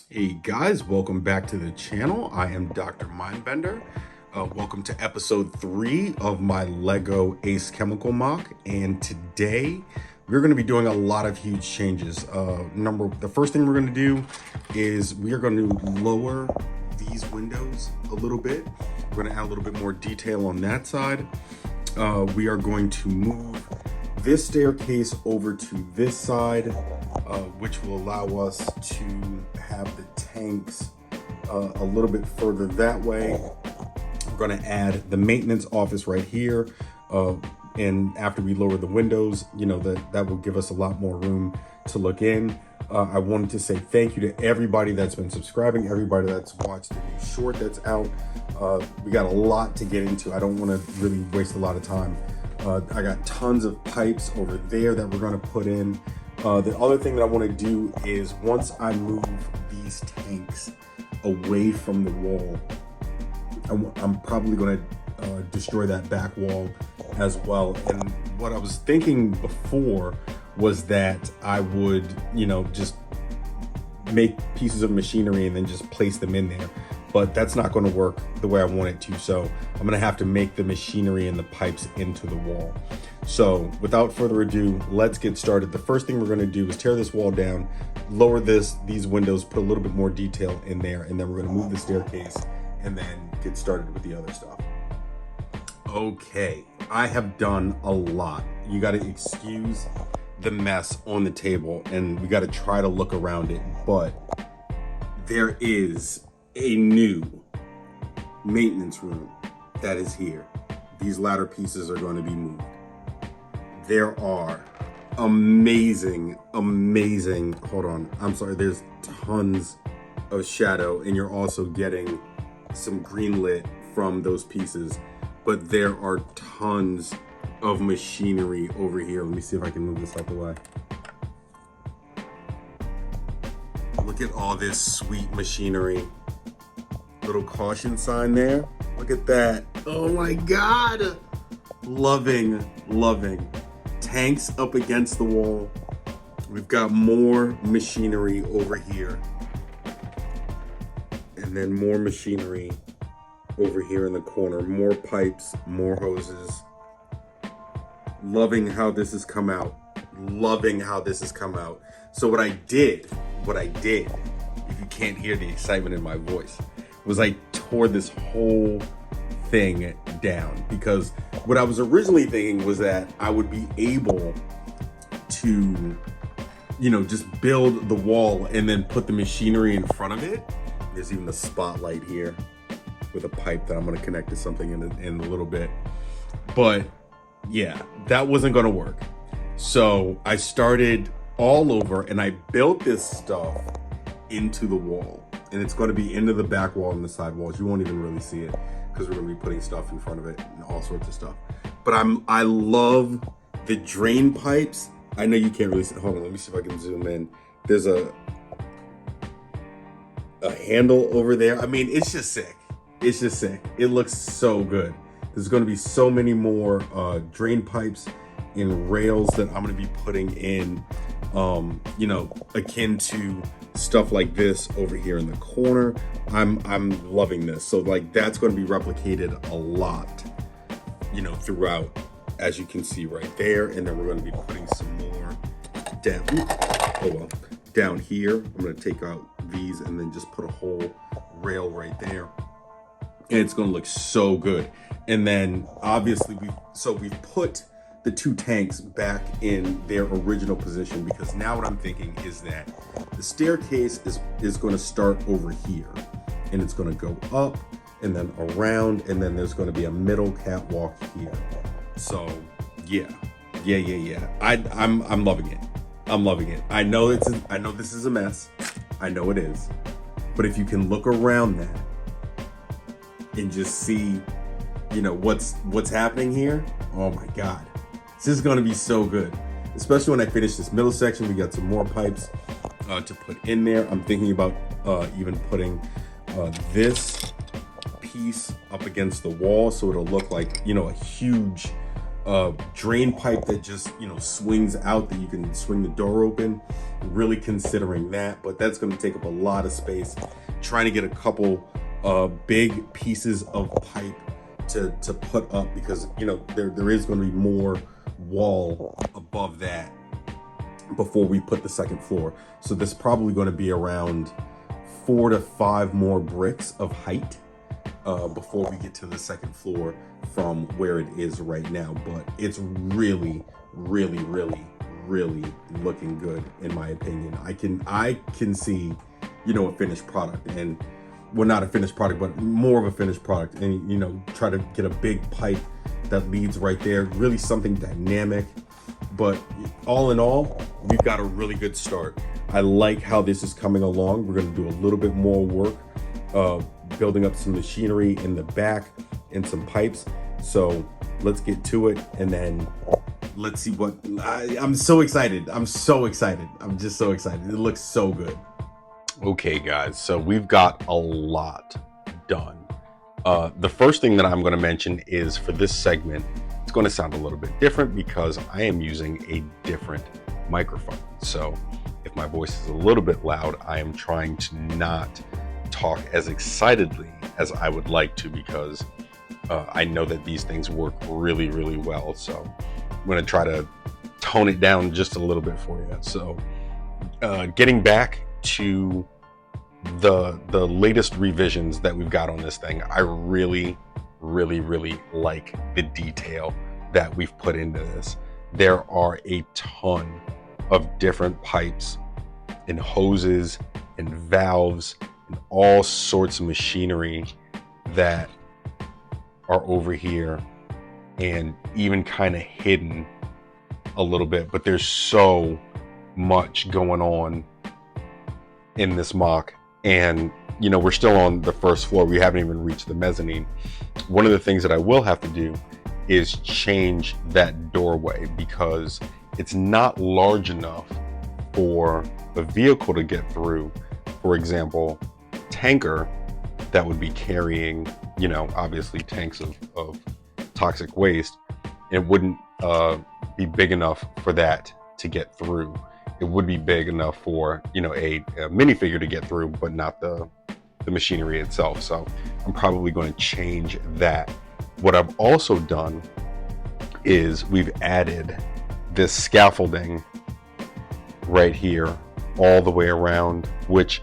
Hey guys, welcome back to the channel. I am Dr. Mindbender. Welcome to episode 3 of my LEGO Ace Chemical Mock. And today we're going to be doing a lot of huge changes. The first thing we're going to do is we are going to lower these windows a little bit. We're going to add a little bit more detail on that side. We are going to move this staircase over to this side, which will allow us to have the tanks a little bit further that way. We're going to add the maintenance office right here, and after we lower the windows, that will give us a lot more room to look in. I wanted to say thank you to everybody that's been subscribing, everybody that's watched the new short that's out. We got a lot to get into. I don't want to really waste a lot of time. I got tons of pipes over there that we're going to put in. The other thing that I want to do is once I move these tanks away from the wall, I'm probably going to destroy that back wall as well. And what I was thinking before was that I would, just make pieces of machinery and then just place them in there. But that's not going to work the way I want it to. So I'm going to have to make the machinery and the pipes into the wall. So without further ado, let's get started. The first thing we're going to do is tear this wall down, lower these windows, put a little bit more detail in there, and then we're going to move the staircase and then get started with the other stuff. Okay, I have done a lot. You got to excuse the mess on the table, and we got to try to look around it, but there is a new maintenance room that is here. These ladder pieces are going to be moved. There are amazing, hold on, I'm sorry, there's tons of shadow, and you're also getting some green lit from those pieces, but there are tons of machinery over here. Let me see if I can move this out the way. Look at all this sweet machinery. Little caution sign there. Look at that. Oh my God. Loving. Tanks up against the wall. We've got more machinery over here. And then more machinery over here in the corner. More pipes, more hoses. Loving how this has come out. So what I did, if you can't hear the excitement in my voice, was I tore this whole thing down, because what I was originally thinking was that I would be able to, just build the wall and then put the machinery in front of it. There's even a spotlight here with a pipe that I'm going to connect to something in a little bit. But yeah, that wasn't going to work. So I started all over and I built this stuff into the wall. And it's going to be into the back wall and the side walls. You won't even really see it because we're going to be putting stuff in front of it and all sorts of stuff. But I love the drain pipes. I know you can't really see. Hold on, let me see if I can zoom in. There's a handle over there. I mean, it's just sick. It looks so good. There's going to be so many more drain pipes and rails that I'm going to be putting in, akin to stuff like this over here in the corner. I'm loving this. So like that's going to be replicated a lot, throughout, as you can see right there. And then we're going to be putting some more down here. I'm going to take out these and then just put a whole rail right there. And it's going to look so good. And then obviously we've put the two tanks back in their original position, because now what I'm thinking is that the staircase is going to start over here, and it's going to go up and then around, and then there's going to be a middle catwalk here. So yeah. I'm loving it. I know this is a mess. I know it is. But if you can look around that and just see, what's happening here, oh my God. This is going to be so good, especially when I finish this middle section. We got some more pipes to put in there. I'm thinking about even putting this piece up against the wall, so it'll look like, a huge drain pipe that just, you know, swings out, that you can swing the door open. Really considering that, but that's going to take up a lot of space. Trying to get a couple big pieces of pipe to put up, because, you know, there is going to be more wall above that before we put the second floor. So there's probably going to be around 4 to 5 more bricks of height before we get to the second floor from where it is right now. But it's really looking good, in my opinion. I can see, you know, a finished product, and well, not a finished product, but more of a finished product, and, you know, try to get a big pipe that leads right there. Really something dynamic. But all in all, we've got a really good start. I like how this is coming along. We're going to do a little bit more work building up some machinery in the back and some pipes. So let's get to it, and then let's see what I'm so excited. I'm so excited. I'm just so excited. It looks so good. Okay, guys, so we've got a lot done. The first thing that I'm going to mention is, for this segment, it's going to sound a little bit different because I am using a different microphone. So if my voice is a little bit loud, I am trying to not talk as excitedly as I would like to, because I know that these things work really well. So I'm going to try to tone it down just a little bit for you. So getting back to the latest revisions that we've got on this thing, I really like the detail that we've put into this. There are a ton of different pipes and hoses and valves and all sorts of machinery that are over here, and even kind of hidden a little bit, but there's so much going on in this mock. And, you know, we're still on the first floor. We haven't even reached the mezzanine. One of the things that I will have to do is change that doorway, because it's not large enough for a vehicle to get through. For example, tanker that would be carrying, you know, obviously tanks of toxic waste, it wouldn't be big enough for that to get through. It would be big enough for, you know, a minifigure to get through, but not the machinery itself. So I'm probably going to change that. What I've also done is we've added this scaffolding right here all the way around, which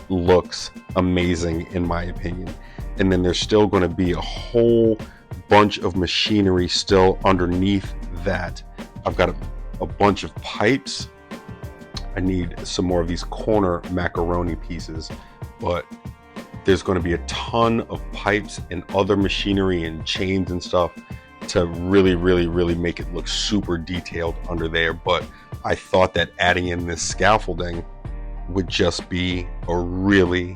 looks amazing in my opinion. And then there's still going to be a whole bunch of machinery still underneath that. I've got a bunch of pipes. I need some more of these corner macaroni pieces, but there's going to be a ton of pipes and other machinery and chains and stuff to really make it look super detailed under there. But I thought that adding in this scaffolding would just be a really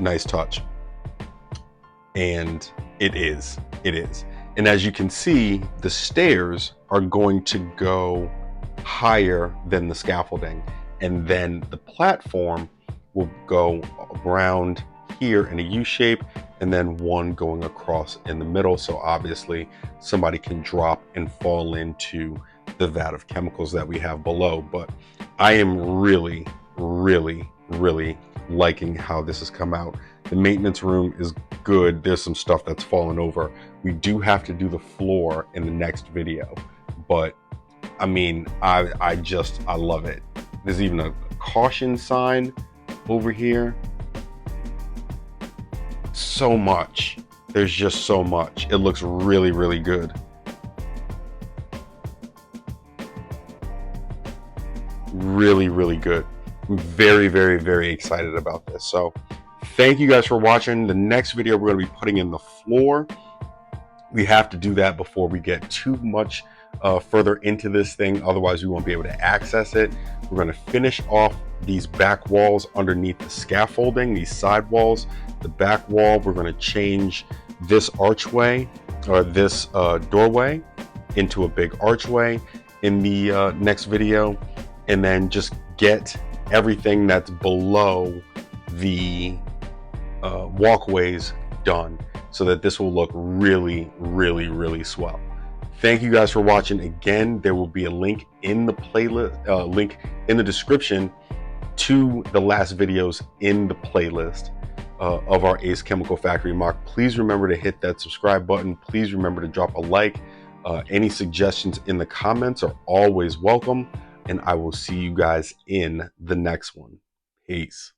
nice touch. And it is. And as you can see, the stairs are going to go higher than the scaffolding, and then the platform will go around here in a U shape, and then one going across in the middle. So obviously somebody can drop and fall into the vat of chemicals that we have below. But I am really liking how this has come out. The maintenance room is good. There's some stuff that's fallen over. We do have to do the floor in the next video, but I mean, I love it. There's even a caution sign over here. So much. There's just so much. It looks really good. Really good. I'm very excited about this. So thank you guys for watching. The next video, we're going to be putting in the floor. We have to do that before we get too much further into this thing. Otherwise, we won't be able to access it. We're going to finish off these back walls underneath the scaffolding, these side walls. The back wall, we're going to change this archway, or this doorway, into a big archway in the next video. And then just get everything that's below the walkways done. so that this will look really, really, really swell. Thank you guys for watching. Again, there will be a link in the playlist, link in the description to the last videos in the playlist of our Ace Chemical Factory mock. Please remember to hit that subscribe button. Please remember to drop a like. Any suggestions in the comments are always welcome, and I will see you guys in the next one. Peace.